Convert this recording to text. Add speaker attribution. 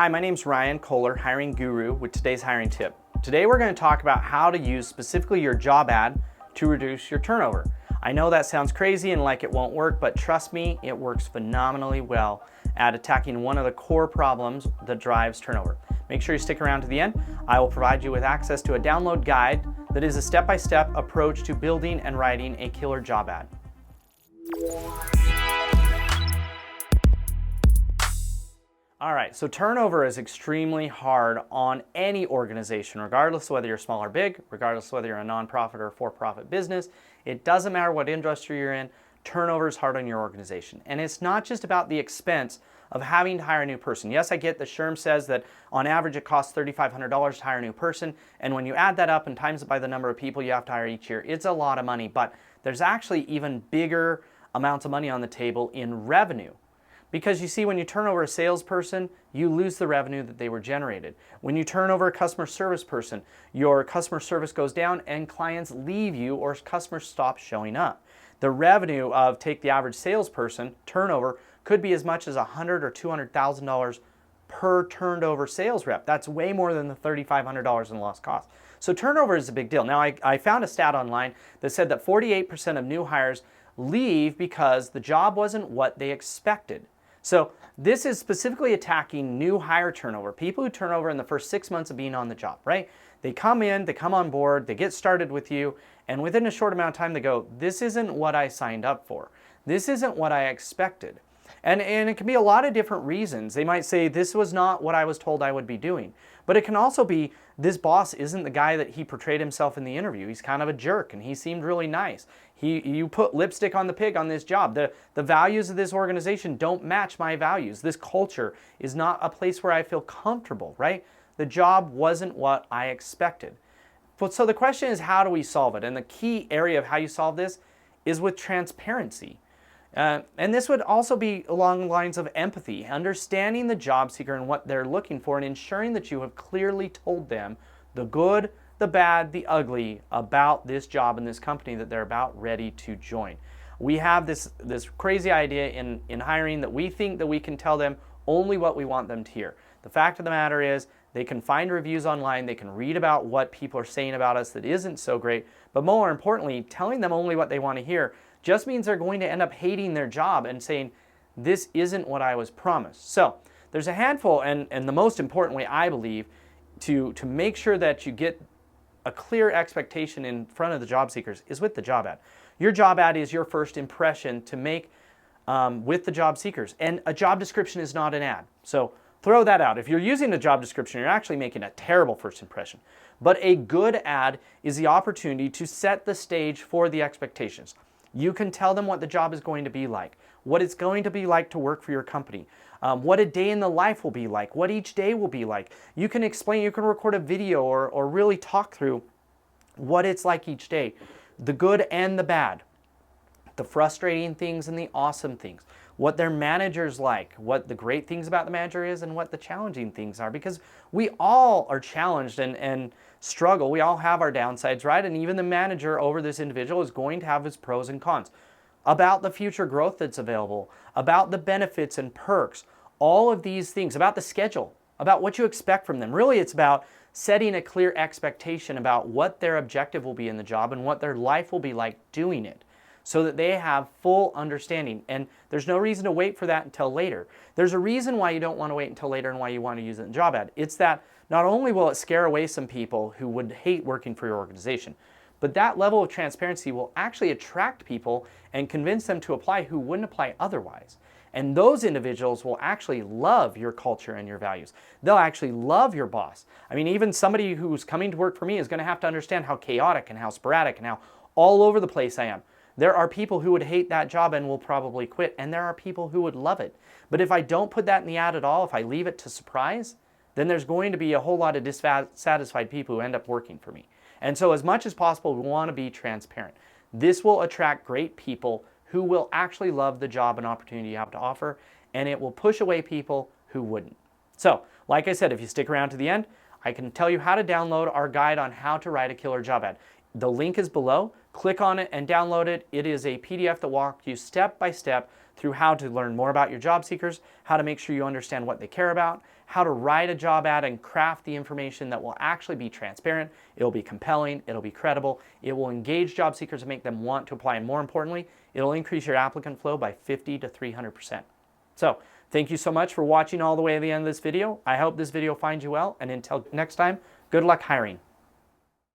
Speaker 1: Hi, my name's Ryan Kohler, hiring guru with today's hiring tip. Today we're going to talk about how to use specifically your job ad to reduce your turnover. I know that sounds crazy and like it won't work, but trust me, it works phenomenally well at attacking one of the core problems that drives turnover. Make sure you stick around to the end. I will provide you with access to a download guide that is a step-by-step approach to building and writing a killer job ad. All right, so turnover is extremely hard on any organization, regardless of whether you're small or big, regardless of whether you're a nonprofit or a for-profit business. It doesn't matter what industry you're in, turnover is hard on your organization. And it's not just about the expense of having to hire a new person. Yes, I get that SHRM says that on average it costs $3,500 to hire a new person, and when you add that up and times it by the number of people you have to hire each year, it's a lot of money, but there's actually even bigger amounts of money on the table in revenue. Because you see, when you turn over a salesperson, you lose the revenue that they were generated. When you turn over a customer service person, your customer service goes down and clients leave you or customers stop showing up. The revenue of, take the average salesperson, turnover, could be as much as $100,000 or $200,000 per turned over sales rep. That's way more than the $3,500 in lost costs. So turnover is a big deal. Now, I found a stat online that said that 48% of new hires leave because the job wasn't what they expected. So this is specifically attacking new hire turnover, people who turn over in the first 6 months of being on the job, right? They come in, they come on board, they get started with you, and within a short amount of time they go, this isn't what I signed up for. This isn't what I expected. And it can be a lot of different reasons. They might say, this was not what I was told I would be doing. But it can also be, this boss isn't the guy that he portrayed himself in the interview. He's kind of a jerk and he seemed really nice. You put lipstick on the pig on this job. The values of this organization don't match my values. This culture is not a place where I feel comfortable, right? The job wasn't what I expected. So the question is, how do we solve it? And the key area of how you solve this is with transparency. And this would also be along the lines of empathy, understanding the job seeker and what they're looking for, and ensuring that you have clearly told them the good, the bad, the ugly about this job and this company that they're about ready to join. We have this crazy idea in hiring that we think that we can tell them only what we want them to hear. The fact of the matter is, they can find reviews online, they can read about what people are saying about us that isn't so great, but more importantly, telling them only what they want to hear just means they're going to end up hating their job and saying, this isn't what I was promised. So there's a handful, and the most important way, I believe, to make sure that you get a clear expectation in front of the job seekers is with the job ad. Your job ad is your first impression to make with the job seekers. And a job description is not an ad. So throw that out. If you're using a job description, you're actually making a terrible first impression. But a good ad is the opportunity to set the stage for the expectations. You can tell them what the job is going to be like, what it's going to be like to work for your company, what a day in the life will be like, what each day will be like. You can explain, you can record a video or really talk through what it's like each day, the good and the bad, the frustrating things and the awesome things, what their manager's like, what the great things about the manager is and what the challenging things are, because we all are challenged and struggle. We all have our downsides, right? And even the manager over this individual is going to have his pros and cons about the future growth that's available, about the benefits and perks, all of these things, about the schedule, about what you expect from them. Really, it's about setting a clear expectation about what their objective will be in the job and what their life will be like doing it, so that they have full understanding. And there's no reason to wait for that until later. There's a reason why you don't want to wait until later and why you want to use it in job ad. It's that not only will it scare away some people who would hate working for your organization, but that level of transparency will actually attract people and convince them to apply who wouldn't apply otherwise. And those individuals will actually love your culture and your values. They'll actually love your boss. I mean, even somebody who's coming to work for me is going to have to understand how chaotic and how sporadic and how all over the place I am. There are people who would hate that job and will probably quit, and there are people who would love it. But if I don't put that in the ad at all, if I leave it to surprise, then there's going to be a whole lot of dissatisfied people who end up working for me. And so as much as possible, we want to be transparent. This will attract great people who will actually love the job and opportunity you have to offer, and it will push away people who wouldn't. So, like I said, if you stick around to the end, I can tell you how to download our guide on how to write a killer job ad. The link is below. Click on it and download it. It is a PDF that walks you step by step through how to learn more about your job seekers, how to make sure you understand what they care about, how to write a job ad and craft the information that will actually be transparent, it'll be compelling, it'll be credible, it will engage job seekers and make them want to apply, and more importantly, it'll increase your applicant flow by 50 to 300%. So, thank you so much for watching all the way to the end of this video. I hope this video finds you well, and until next time, good luck hiring.